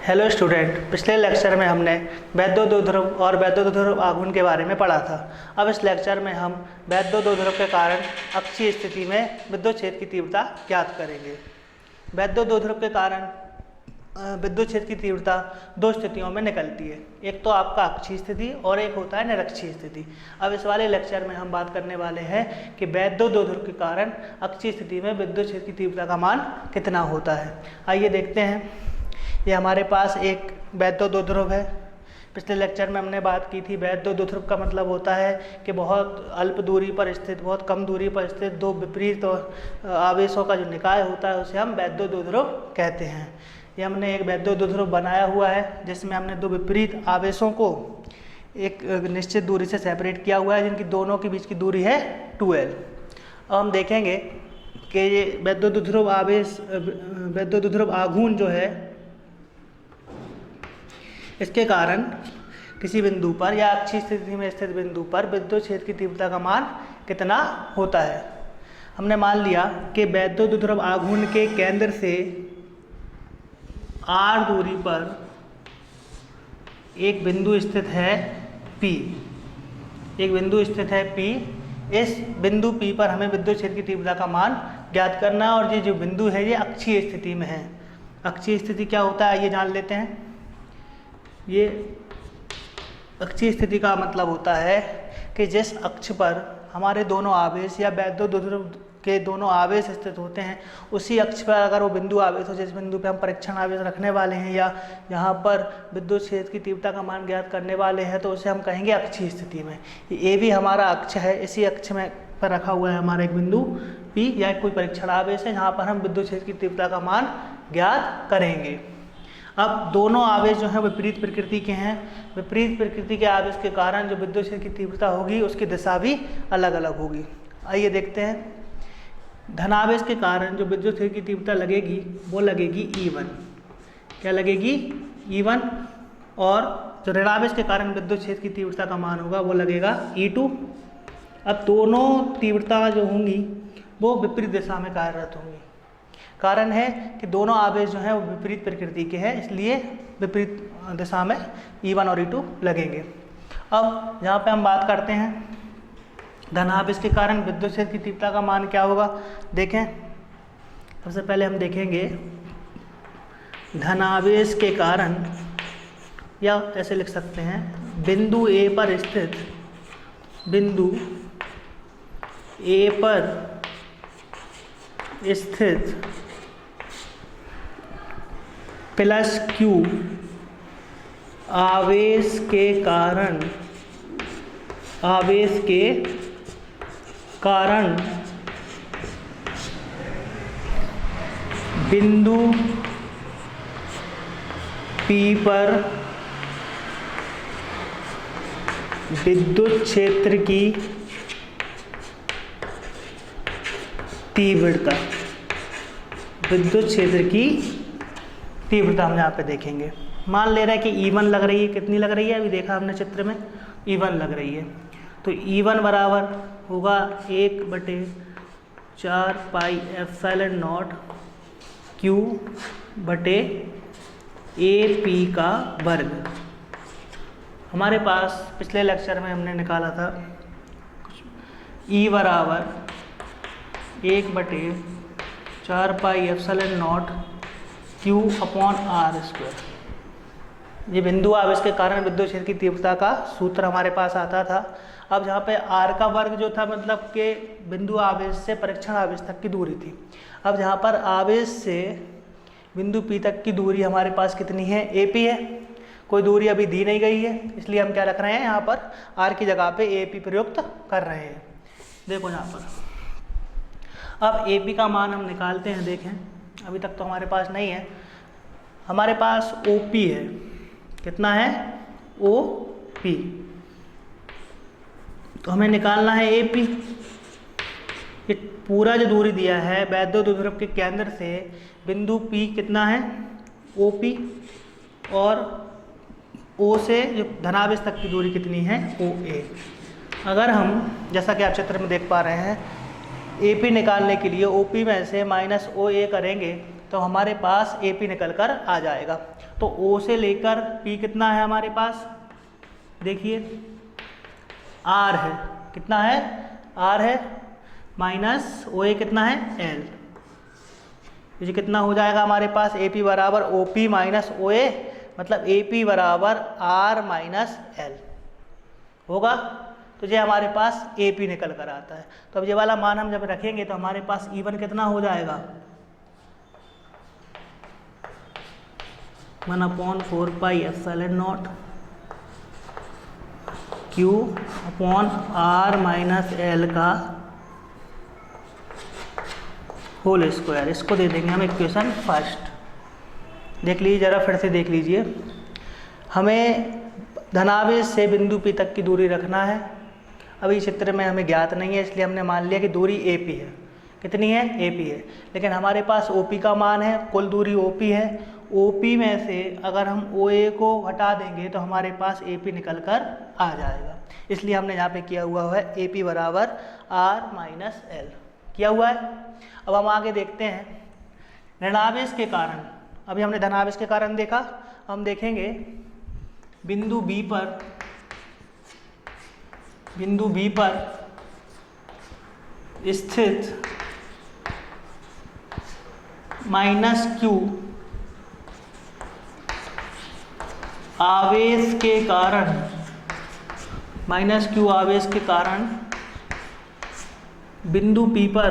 Hello student, पिछले lecture में हमने वैद्युत ध्रुव और वैद्युत ध्रुव आघूर्ण के बारे में पढ़ा था। अब इस लेक्चर में हम वैद्युत ध्रुव के कारण अक्षीय स्थिति में विद्युत क्षेत्र की तीव्रता ज्ञात करेंगे। वैद्युत ध्रुव के कारण विद्युत क्षेत्र की तीव्रता दो स्थितियों में निकलती है, एक तो आपका अक्षीय स्थिति और एक होता है निरक्षीय स्थिति। अब इस वाले लेक्चर में हम बात करने वाले हैं कि वैद्युत ध्रुव के कारण अक्षीय स्थिति में विद्युत क्षेत्र की तीव्रता का मान कितना होता है। आइए देखते हैं। ये हमारे पास एक वैद्युत ध्रुव है। पिछले लेक्चर में हमने बात की थी वैद्युत ध्रुव का मतलब होता है कि बहुत अल्प दूरी पर स्थित, बहुत कम दूरी पर स्थित दो विपरीत आवेशों का जो निकाय होता है उसे हम वैद्युत ध्रुव कहते हैं। ये हमने एक वैद्युत ध्रुव बनाया हुआ है जिसमें हमने दो विपरीत आवेशों को एक निश्चित दूरी से सेपरेट किया हुआ है, जिनकी दोनों के बीच की दूरी है 2L। अब हम देखेंगे कि ये वैद्युत ध्रुव आवेश, वैद्युत ध्रुव आघूर्ण जो है, इसके कारण किसी बिंदु पर या अक्षीय स्थिति में स्थित बिंदु पर विद्युत क्षेत्र की तीव्रता का मान कितना होता है। हमने मान लिया कि वैद्युत ध्रुव आघूर्ण के केंद्र से r दूरी पर एक बिंदु स्थित है P, एक बिंदु स्थित है P। इस बिंदु P पर हमें विद्युत क्षेत्र की तीव्रता का मान ज्ञात करना है और ये जो बिंदु है ये अक्षीय स्थिति में है। अक्षीय स्थिति क्या होता है ये जान लेते हैं। ये अक्षीय स्थिति का मतलब होता है कि जिस अक्ष पर हमारे दोनों आवेश या वैद्युत ध्रुव के दोनों आवेश स्थित होते हैं, उसी अक्ष पर अगर वो बिंदु आवेश हो, जिस बिंदु पे हम परीक्षण आवेश रखने वाले हैं या यहाँ पर विद्युत क्षेत्र की तीव्रता का मान ज्ञात करने वाले हैं, तो उसे हम कहेंगे अक्षीय स्थिति में। ये भी हमारा अक्ष है, इसी अक्ष में पर रखा हुआ है हमारा एक बिंदु P या कोई परीक्षण आवेश है जहाँ पर हम विद्युत क्षेत्र की तीव्रता का मान ज्ञात करेंगे। अब दोनों आवेश जो हैं विपरीत प्रकृति के हैं। विपरीत प्रकृति के आवेश के कारण जो विद्युत क्षेत्र की तीव्रता होगी उसकी दिशा भी अलग अलग होगी। आइए देखते हैं। धनावेश के कारण जो विद्युत क्षेत्र की तीव्रता लगेगी वो लगेगी E1। क्या लगेगी? E1। और जो ऋणावेश के कारण विद्युत क्षेत्र की तीव्रता का मान होगा वो लगेगा E2। अब दोनों तीव्रता जो होंगी वो विपरीत दिशा में कार्यरत होंगी। कारण है कि दोनों आवेश जो हैं वो विपरीत प्रकृति के हैं, इसलिए विपरीत दिशा में E1 और E2 लगेंगे। अब यहाँ पे हम बात करते हैं धनावेश के कारण विद्युत क्षेत्र की तीव्रता का मान क्या होगा। देखें, सबसे पहले हम देखेंगे धनावेश के कारण, या ऐसे लिख सकते हैं बिंदु A पर स्थित, बिंदु A पर स्थित प्लस Q आवेश के कारण, आवेश के कारण बिंदु P पर विद्युत क्षेत्र की तीव्रता, विद्युत क्षेत्र की तीव्रता हम यहाँ पे देखेंगे। मान ले रहा है कि E1 लग रही है। कितनी लग रही है? अभी देखा हमने चित्र में, E1 लग रही है। तो E1 बराबर होगा 1/4 पाई एप्सिलॉन नॉट Q बटे AP का वर्ग। हमारे पास पिछले लेक्चर में हमने निकाला था E बराबर 1/4 pi epsilon naught Q upon R²। ये बिंदु आवेश के कारण विद्युत क्षेत्र की तीव्रता का सूत्र हमारे पास आता था। अब जहाँ पे R का वर्ग जो था, मतलब कि बिंदु आवेश से परीक्षण आवेश तक की दूरी थी। अब जहाँ पर आवेश से बिंदु P तक की दूरी हमारे पास कितनी है? AP है। कोई दूरी अभी दी नहीं गई है, इसलिए हम क्या रख रहे हैं यहाँ पर R की जगह पे AP प्रयुक्त कर रहे हैं। देखो यहाँ पर अब AP का मान हम निकालते हैं। देखें, अभी तक तो हमारे पास नहीं है, हमारे पास OP है। कितना है? OP। तो हमें निकालना है AP। ये पूरा जो दूरी दिया है वैद्युत ध्रुव के केंद्र से बिंदु P कितना है? OP। और O से जो धनावेश तक की दूरी कितनी है? OA। अगर हम, जैसा कि आप चित्र में देख पा रहे हैं, AP निकालने के लिए OP में से -OA करेंगे तो हमारे पास ए पी निकल कर आ जाएगा। तो ओ से लेकर पी कितना है हमारे पास, देखिए आर है, कितना है आर है, माइनस ओ ए कितना है एल, ये कितना हो जाएगा हमारे पास ए पी बराबर ओ पी माइनस ओ ए, मतलब ए पी बराबर आर माइनस एल होगा। तो ये हमारे पास ए पी निकल कर आता है। तो अब ये वाला मान हम जब रखेंगे तो हमारे पास E1 कितना हो जाएगा, 1/4 pi epsilon naught Q upon r minus l का होल स्क्वायर। इसको दे देंगे हम इक्वेशन फर्स्ट। देख लीजिए जरा, फिर से देख लीजिए, हमें धनावेश से बिंदु P तक की दूरी रखना है। अभी चित्र में हमें ज्ञात नहीं है, इसलिए हमने मान लिया कि दूरी AP है। कितनी है, AP है। लेकिन हमारे पास OP का मान है, कुल दूरी OP है। OP में से अगर हम OA को हटा देंगे तो हमारे पास AP निकल कर आ जाएगा। इसलिए हमने यहाँ पे किया हुआ है AP बराबर R माइनस एल किया हुआ है। अब हम आगे देखते हैं ऋणावेश के कारण। अभी हमने धनावेश के कारण देखा, हम देखेंगे बिंदु B पर स्थित माइनस Q आवेश के कारण, माइनस Q आवेश के कारण बिंदु P पर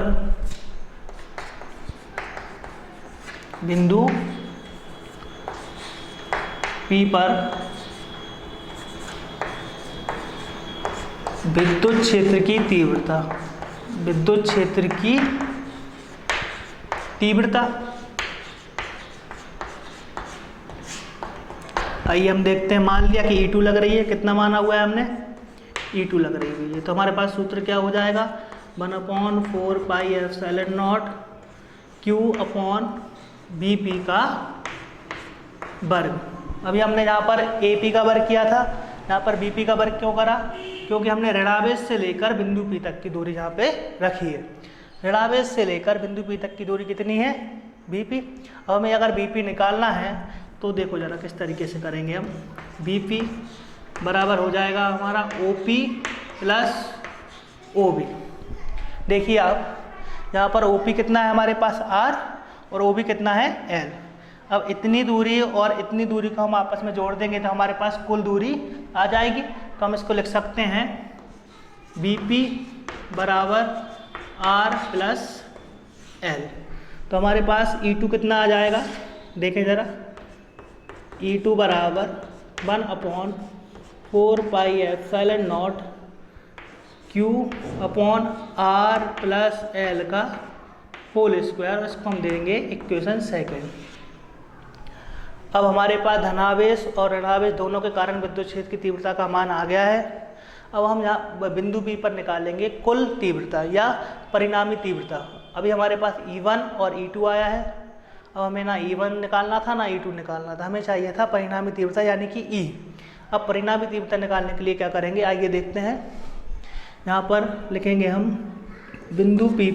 विद्युत क्षेत्र की तीव्रता, आइए हम देखते हैं। मान लिया कि E2 लग रही है, कितना माना हुआ है हमने, E2 लग रही है। तो हमारे पास सूत्र क्या हो जाएगा, 1/4 pi epsilon naught Q upon BP का वर्ग। अभी हमने यहाँ पर AP का वर्ग किया था, यहाँ पर BP का वर्ग क्यों करा, क्योंकि हमने ऋणावेश से लेकर बिंदु P तक की दूरी यहाँ पे रखी है। ऋणावेश से लेकर बिंदु P तक की दूरी कितनी है, BP। अब हमें अगर BP निकालना है तो देखो जरा किस तरीके से करेंगे हम। BP बराबर हो जाएगा हमारा OP प्लस OB। देखिए आप यहाँ पर OP कितना है हमारे पास R और OB कितना है L। अब इतनी दूरी और इतनी दूरी को हम आपस में जोड़ देंगे तो हमारे पास कुल दूरी आ जाएगी। तो हम इसको लिख सकते हैं BP बराबर R प्लस L। तो हमारे पास E2 कितना आ जाएगा, देखें ज़रा, E2 बराबर 1/4 pi epsilon naught Q upon R plus L का होल स्क्वायर। इसको हम देंगे इक्वेशन सेकेंड। अब हमारे पास धनावेश और ऋणावेश दोनों के कारण विद्युत क्षेत्र की तीव्रता का मान आ गया है। अब हम यहाँ बिंदु P पर निकालेंगे कुल तीव्रता या परिणामी तीव्रता। अभी हमारे पास E1 और E2 आया है। अब हमें ना E1 निकालना था ना E2 निकालना था, हमें चाहिए था परिणामी तीव्रता यानी कि E। अब परिणामी तीव्रता निकालने के लिए क्या करेंगे, आइए देखते हैं। यहाँ पर लिखेंगे हम बिंदु P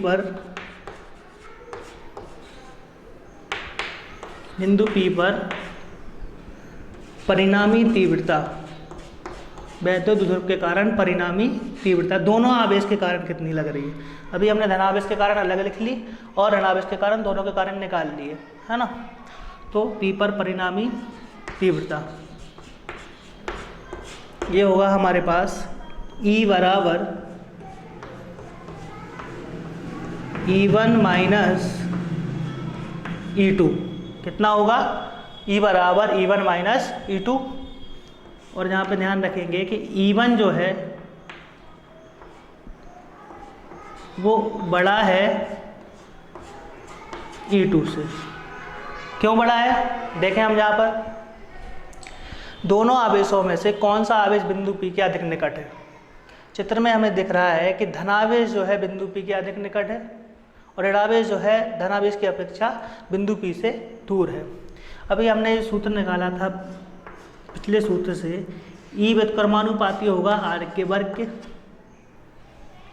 पर परिणामी तीव्रता, वैद्युत ध्रुव के कारण परिणामी तीव्रता दोनों आवेश के कारण कितनी लग रही है। अभी हमने धनावेश के कारण अलग लिख ली और ऋणावेश के कारण दोनों के कारण निकाल लिए, है ना। तो P पर परिणामी तीव्रता ये होगा हमारे पास E बराबर E1 माइनस E2। कितना होगा, E बराबर E1 माइनस E2। और यहाँ पे ध्यान रखेंगे कि E1 जो है वो बड़ा है E2 से। क्यों बड़ा है, देखें हम यहाँ पर दोनों आवेशों में से कौन सा आवेश बिंदु P के अधिक निकट है। चित्र में हमें दिख रहा है कि धनावेश जो है बिंदु P के अधिक निकट है और ऋणावेश जो है धनावेश की अपेक्षा बिंदु P से दूर है। अभी हमने ये सूत्र निकाला था पिछले सूत्र से, E व्युत्क्रमानुपाती होगा R के वर्ग के।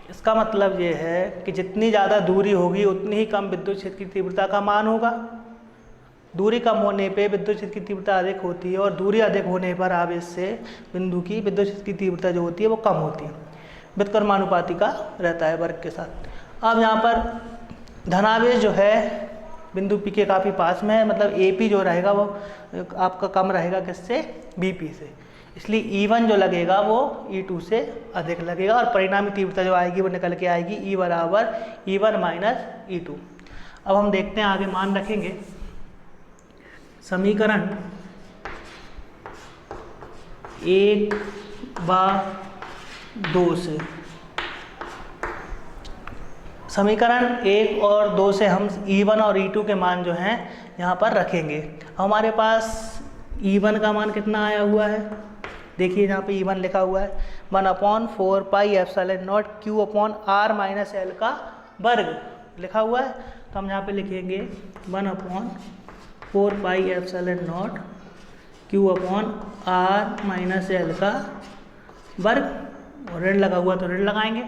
इसका मतलब ये है कि जितनी ज़्यादा दूरी होगी उतनी ही कम विद्युत क्षेत्र की तीव्रता का मान होगा। दूरी कम होने पे विद्युत क्षेत्र की तीव्रता अधिक होती है और दूरी अधिक होने पर आवेश से बिंदु की विद्युत क्षेत्र की तीव्रता जो होती है वो कम होती है। व्युत्क्रमानुपाती का रहता है वर्ग के साथ। अब यहाँ पर धनावेश जो है बिंदु P के काफ़ी पास में है, मतलब AP जो रहेगा वो आपका कम रहेगा किससे, BP से, इसलिए E1 जो लगेगा वो E2 से अधिक लगेगा और परिणामी तीव्रता जो आएगी वो निकल के आएगी E बराबर E1 माइनस E2। अब हम देखते हैं आगे मान रखेंगे समीकरण 1 व 2 से। समीकरण 1 और 2 से हम E1 और E2 के मान जो हैं यहाँ पर रखेंगे। हमारे पास E1 का मान कितना आया हुआ है, देखिए यहाँ पे E1 लिखा हुआ है 1/4 pi epsilon naught Q upon R minus L का वर्ग लिखा हुआ है। तो हम यहाँ पे लिखेंगे 1/4 pi epsilon naught Q upon R minus L का वर्ग, और ऋण लगा हुआ तो ऋण लगाएंगे।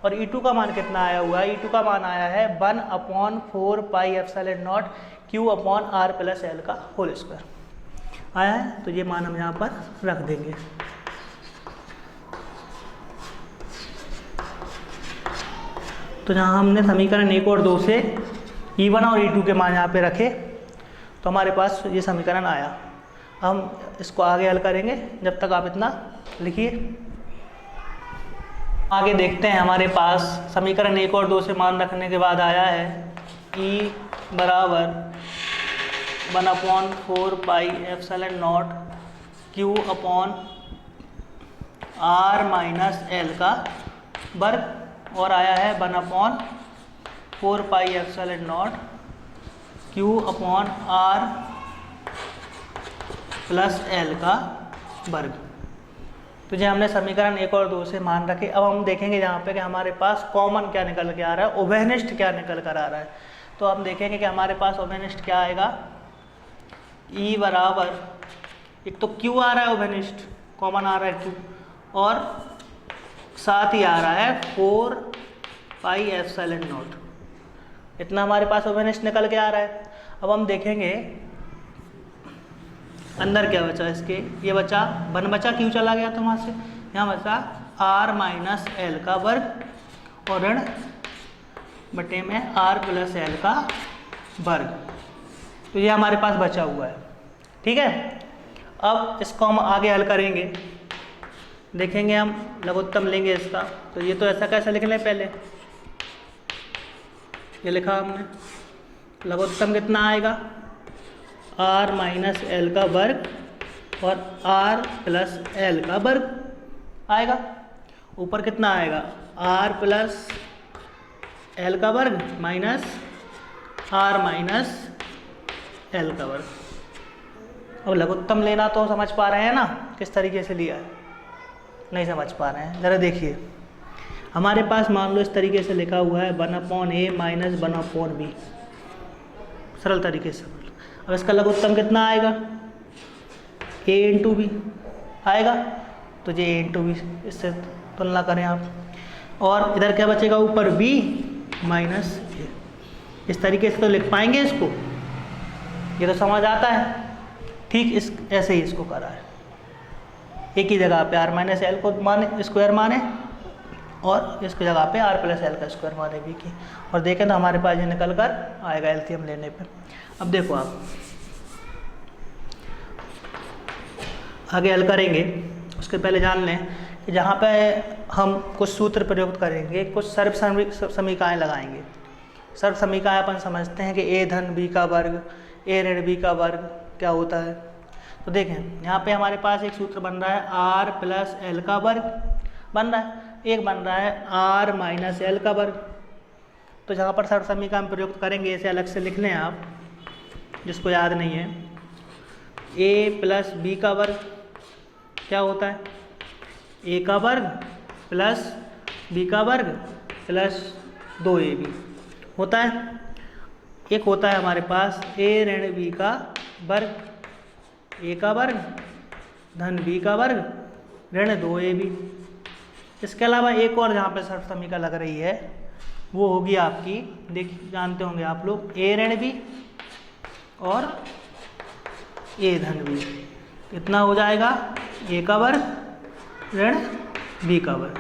और E2 का मान कितना आया हुआ है, E2 का मान आया है 1/4 pi epsilon naught Q upon R plus L का होल स्क्वायर आया है। तो ये मान हम यहाँ पर रख देंगे। तो जहाँ हमने समीकरण 1 और 2 से E1 और E2 के मान यहाँ पे रखे तो हमारे पास ये समीकरण आया। हम इसको आगे हल करेंगे, जब तक आप इतना लिखिए। आगे देखते हैं, हमारे पास समीकरण 1 और 2 से मान रखने के बाद आया है E बराबर 1/4 pi epsilon naught Q upon R minus L का वर्ग, और आया है 1/4 pi epsilon naught Q upon R plus L का वर्ग। तो जो हमने समीकरण 1 और 2 से मान रखे। अब हम देखेंगे यहाँ पे कि हमारे पास कॉमन क्या निकल के आ रहा है, उभयनिष्ठ क्या निकल कर आ रहा है। तो हम देखेंगे कि हमारे पास उभयनिष्ठ क्या आएगा, E बराबर, एक तो Q आ रहा है उभयनिष्ठ, कॉमन आ रहा है Q, और साथ ही आ रहा है 4 पाई एप्सिलॉन नॉट, इतना हमारे पास उभयनिष्ठ निकल के आ रहा है। अब हम देखेंगे अंदर क्या बचा इसके, ये बचा 1 बचा, Q चला गया तो वहाँ से, यहाँ बचा R माइनस L का वर्ग और ऋण बटे में R प्लस L का वर्ग। तो ये हमारे पास बचा हुआ है, ठीक है। अब इसको हम आगे हल करेंगे, देखेंगे हम लघुत्तम लेंगे इसका। तो ये तो ऐसा कैसे लिख लें, पहले ये लिखा हमने, लघुत्तम कितना आएगा R माइनस L का वर्ग और R प्लस L का वर्ग आएगा। ऊपर कितना आएगा R प्लस L का वर्ग माइनस R माइनस L का वर्ग। अब लघुत्तम लेना तो समझ पा रहे हैं ना, किस तरीके से लिया है, नहीं समझ पा रहे हैं, ज़रा देखिए। हमारे पास मान लो इस तरीके से लिखा हुआ है 1/A माइनस 1/B, सरल तरीके से। अब इसका लघुत्तम कितना आएगा, A इंटू बी आएगा। तो ये A इंटू बी, इससे तुलना करें आप, और इधर क्या बचेगा ऊपर B माइनस A। इस तरीके से तो लिख पाएंगे इसको, ये तो समझ आता है। ठीक इस ऐसे ही इसको करा है, एक ही जगह पे R माइनस L को माने स्क्वायर माने और इसकी जगह पे R प्लस L का स्क्वायर माने B की, और देखें तो हमारे पास ये निकल कर आएगा एलसीएम लेने पे। अब देखो आप आगे हल करेंगे, उसके पहले जान लें कि जहाँ पे हम कुछ सूत्र प्रयोग करेंगे, कुछ सर्व समीकरण लगाएंगे। सर्व समीकरण अपन समझते हैं कि A धन B का वर्ग A ऋण B का वर्ग क्या होता है। तो देखें यहाँ पे हमारे पास एक सूत्र बन रहा है R प्लस L का वर्ग बन रहा है, एक बन रहा है R माइनस L का वर्ग। तो जहाँ पर सर्व समीकरण प्रयोग करेंगे, इसे अलग से लिख लें आप, जिसको याद नहीं है। A प्लस B का वर्ग क्या होता है, A का वर्ग प्लस B का वर्ग प्लस 2AB होता है। एक होता है हमारे पास A ऋण B का वर्ग, A का वर्ग धन B का वर्ग ऋण 2AB। इसके अलावा एक और जहाँ पे सर्व समीकरण लग रही है वो होगी आपकी, देख जानते होंगे आप लोग, A ऋण B और ए धन बी, कितना हो जाएगा ए का वर्ग ऋण बी का वर्ग।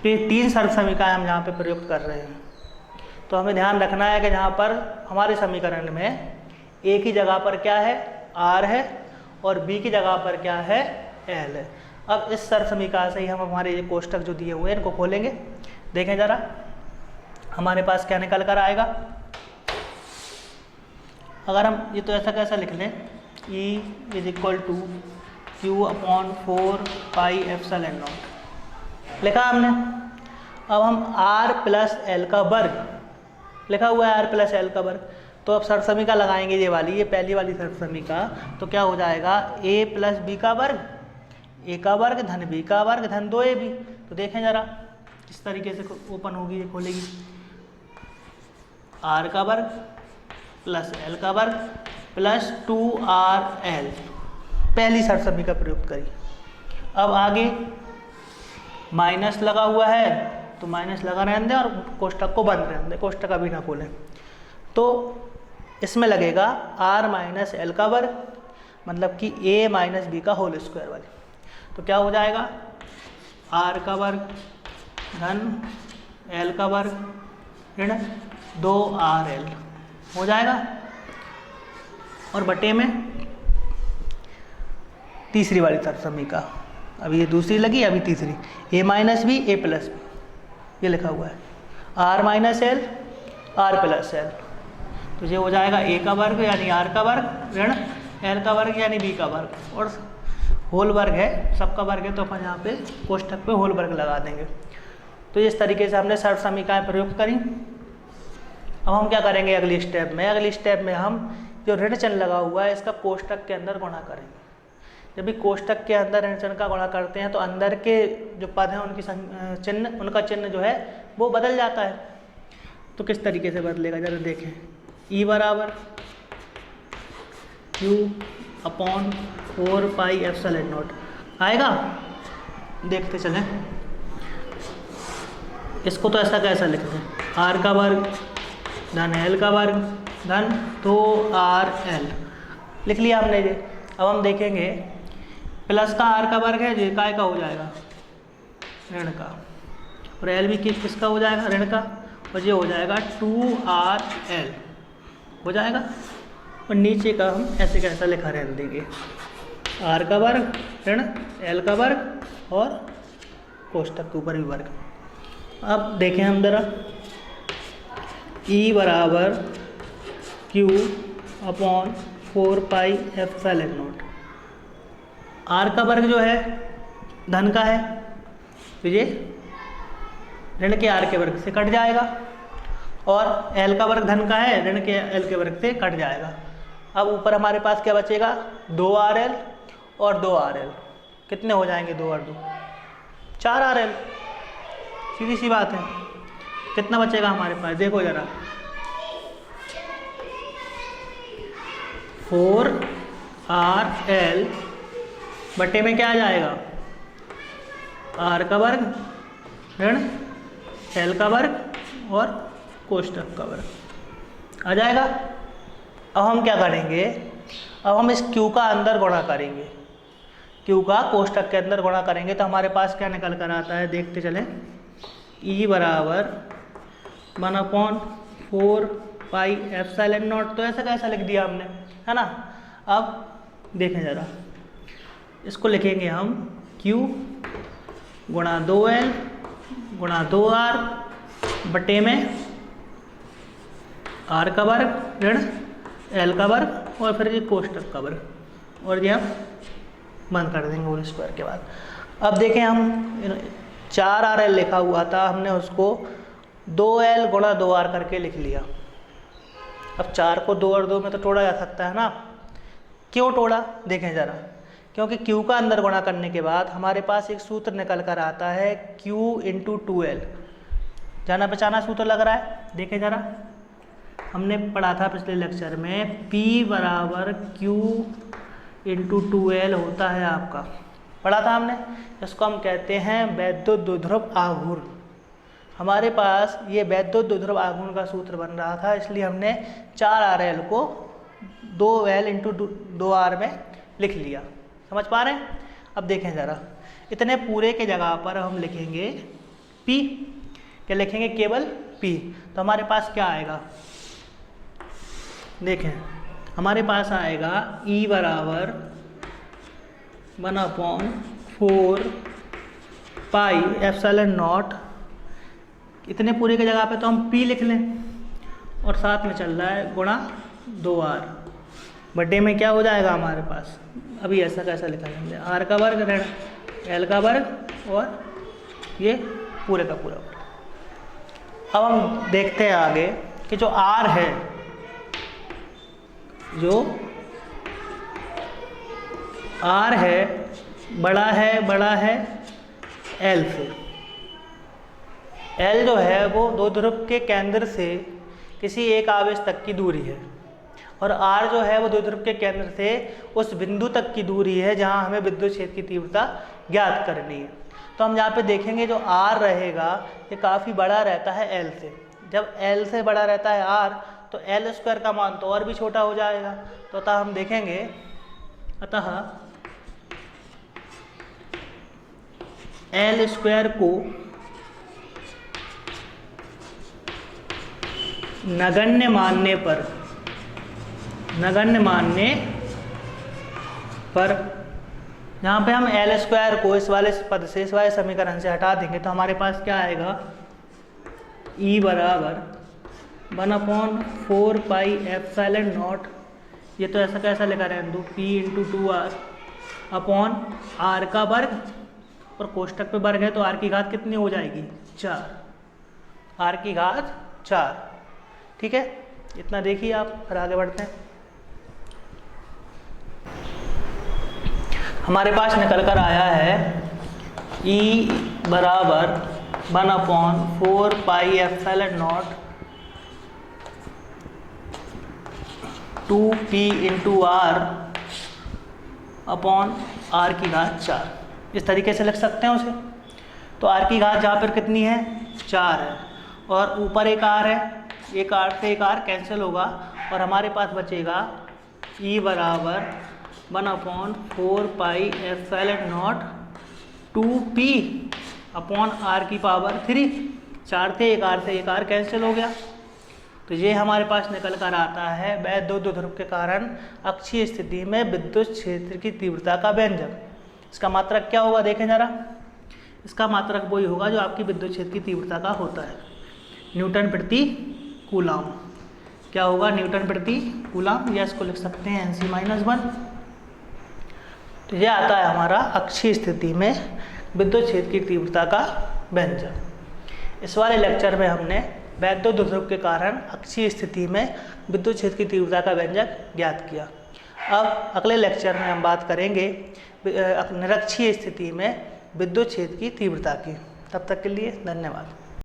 तो ये 3 सर्व समीकरण हम यहाँ पे प्रयुक्त कर रहे हैं। तो हमें ध्यान रखना है कि जहाँ पर हमारे समीकरण में ए की जगह पर क्या है आर है और बी की जगह पर क्या है एल है। अब इस सर्व समीकरण से ही हम हमारे ये कोष्टक जो दिए हुए हैं इनको खोलेंगे। देखें जरा हमारे पास क्या निकल कर आएगा। अगर हम ये तो ऐसा कैसा लिख लें, E is equal to q upon 4 pi epsilon naught लिखा हमने। अब हम R प्लस एल का वर्ग लिखा हुआ है, R प्लस एल का वर्ग। तो अब सर्व समीकरण लगाएंगे ये वाली, ये पहली वाली सर्व समीकरण। तो क्या हो जाएगा a प्लस बी का वर्ग, a का वर्ग धन b का वर्ग धन 2ab। तो देखें जरा किस तरीके से ओपन होगी, ये खोलेगी। r का वर्ग प्लस l का वर्ग प्लस 2rl, पहली सर्व समीकरण प्रयुक्त करी। अब आगे माइनस लगा हुआ है तो माइनस लगा रहने दें और कोष्टक को बंद रहने दें, कोष्टक अभी ना खोलें। तो इसमें लगेगा r माइनस एल का वर्ग, मतलब कि a माइनस बी का होल स्क्वायर वाली। तो क्या हो जाएगा r का वर्ग धन l का वर्ग ऋण 2rl हो जाएगा। और बटे में तीसरी वाली सर्व समीकरण, अभी ये दूसरी लगी अभी तीसरी, a minus b a plus b, ये लिखा हुआ है r minus l r plus l. तो ये हो जाएगा a का वर्ग यानी r का वर्ग ऋण l का वर्ग यानी b का वर्ग, और होल वर्ग है, सबका वर्ग है तो अपन यहाँ पे कोष्टक पे होल वर्ग लगा देंगे। तो इस तरीके से हमने सर्व समीकरण प्रयुक्त करी। अब हम क्या करेंगे अगली स्टेप में, अगली स्टेप में हम जो ऋण चिन्ह लगा हुआ है इसका कोष्टक के अंदर गुणा करेंगे। जब भी कोष्टक के अंदर ऋण चिन्ह का गुणा करते हैं तो अंदर के जो पद हैं उनकी चिन्ह, उनका चिन्ह जो है वो बदल जाता है। तो किस तरीके से बदलेगा जरा देखें। E बराबर Q upon 4 pi epsilon not आएगा, देखते चलें। इसको तो ऐसा कैसा लिखते हैं, R का वर्ग धन L का वर्ग धन 2RL लिख लिया हमने ये। अब हम देखेंगे प्लस का R का वर्ग है, ये काय का हो जाएगा ऋण का, और L भी किसका हो जाएगा ऋण का, और ये हो जाएगा 2RL हो जाएगा। और नीचे का हम ऐसे कैसा लिखा रहने देंगे, R का वर्ग ऋण L का वर्ग और कोष्टक के ऊपर भी वर्ग। अब देखें हम जरा, E बराबर Q upon 4 pi epsilon not. R का वर्ग जो है धन का है तो ये ऋण के R के वर्ग से कट जाएगा, और L का वर्ग धन का है ऋण के L के वर्ग से कट जाएगा। अब ऊपर हमारे पास क्या बचेगा 2RL और 2RL, कितने हो जाएंगे 2 और 2 4RL, सीधी सी बात है। कितना बचेगा हमारे पास देखो जरा, 4RL बटे में क्या आ जाएगा R का वर्ग ऋण L का वर्ग और कोष्टक का वर्ग आ जाएगा। अब हम क्या करेंगे, अब हम इस Q का अंदर गुणा करेंगे, Q का कोष्टक के अंदर गुणा करेंगे तो हमारे पास क्या निकल कर आता है देखते चलें। E बराबर 1/4 पाई एप्सिलॉन नॉट, तो ऐसा कैसा लिख दिया हमने, है ना। अब देखें ज़रा, इसको लिखेंगे हम Q गुणा 2L गुणा 2R बटे में R का वर्ग ऋण L का वर्ग और फिर ये कोष्टक का वर्ग, और ये हम बंद कर देंगे होल स्क्वायर के बाद। अब देखें हम 4RL लिखा हुआ था, हमने उसको 2L गुणा 2R करके लिख लिया। अब 4 को 2 और 2 में तो तोड़ा जा सकता है ना, क्यों तोड़ा देखें ज़रा, क्योंकि Q का अंदर गुणा करने के बाद हमारे पास एक सूत्र निकल कर आता है Q इंटू 2L, जाना पहचाना सूत्र लग रहा है। देखें ज़रा, हमने पढ़ा था पिछले लेक्चर में P बराबर Q इंटू 2L होता है, आपका पढ़ा था हमने। इसको हम कहते हैं वैद्युत द्विध्रुव आघूर्ण। हमारे पास ये वैद्युत द्विध्रुव आघूर्ण का सूत्र बन रहा था, इसलिए हमने 4RL को 2L इंटू 2R में लिख लिया। समझ पा रहे हैं? अब देखें ज़रा, इतने पूरे के जगह पर हम लिखेंगे P। क्या लिखेंगे? केवल P। तो हमारे पास क्या आएगा? देखें, हमारे पास आएगा E बराबर 1/4 पाई एप्सिलॉन नॉट। इतने पूरे की जगह पे तो हम P लिख लें, और साथ में चल रहा है गुणा 2R। बटे में क्या हो जाएगा हमारे पास? अभी ऐसा कैसा लिखा जाएगा? R का वर्ग ऋण L का वर्ग और ये पूरे का पूरा। अब हम देखते हैं आगे कि जो R है, जो R है बड़ा है L से। L जो है वो दो ध्रुव के केंद्र से किसी एक आवेश तक की दूरी है, और R जो है वो दो ध्रुव के केंद्र से उस बिंदु तक की दूरी है जहां हमें विद्युत क्षेत्र की तीव्रता ज्ञात करनी है। तो हम यहाँ पे देखेंगे जो R रहेगा ये काफ़ी बड़ा रहता है L से। जब L से बड़ा रहता है R, तो L स्क्वायर का मान तो और भी छोटा हो जाएगा। तो अतः हम देखेंगे, अतः L स्क्वायर को नगण्य मानने पर यहाँ पे हम L स्क्वायर को इस वाले पद से, इस वाले समीकरण से हटा देंगे, तो हमारे पास क्या आएगा? E बराबर 1/4 पाई एप्सिलॉन नॉट, ये तो ऐसा कैसा लिखा रहने दो, P into 2R upon R का वर्ग, और कोष्टक पे वर्ग है तो R की घात कितनी हो जाएगी? 4। R की घात 4। ठीक है, इतना देखिए आप, फिर आगे बढ़ते हैं। हमारे पास निकल कर आया है E बराबर 1/4 pi epsilon not 2P into R upon R की घात 4। इस तरीके से लिख सकते हैं उसे। तो R की घात जहाँ पर कितनी है? 4 है, और ऊपर एक R है, एक R से एक R कैंसिल होगा, और हमारे पास बचेगा E बराबर 1/4 pi epsilon not 2P upon R की पावर 3। 4 थे, एक R से एक R कैंसिल हो गया। तो ये हमारे पास निकल कर आता है वैध दो ध्रुव के कारण अक्षीय स्थिति में विद्युत क्षेत्र की तीव्रता का व्यंजक। इसका मात्रक क्या होगा? देखें जरा, इसका मात्रक वही होगा जो आपकी विद्युत क्षेत्र की तीव्रता का होता है, न्यूटन प्रति कूलाम। क्या होगा? न्यूटन प्रति कूलाम, या इसको लिख सकते हैं Nc-1। तो यह आता है हमारा अक्षीय स्थिति में विद्युत क्षेत्र की तीव्रता का व्यंजक। इस वाले लेक्चर में हमने वैध दो ध्रुव के कारण अक्षीय स्थिति में विद्युत क्षेत्र की तीव्रता का व्यंजक ज्ञात किया। अब अगले लेक्चर में हम बात करेंगे निरक्षीय स्थिति में विद्युत क्षेत्र की तीव्रता की। तब तक के लिए धन्यवाद।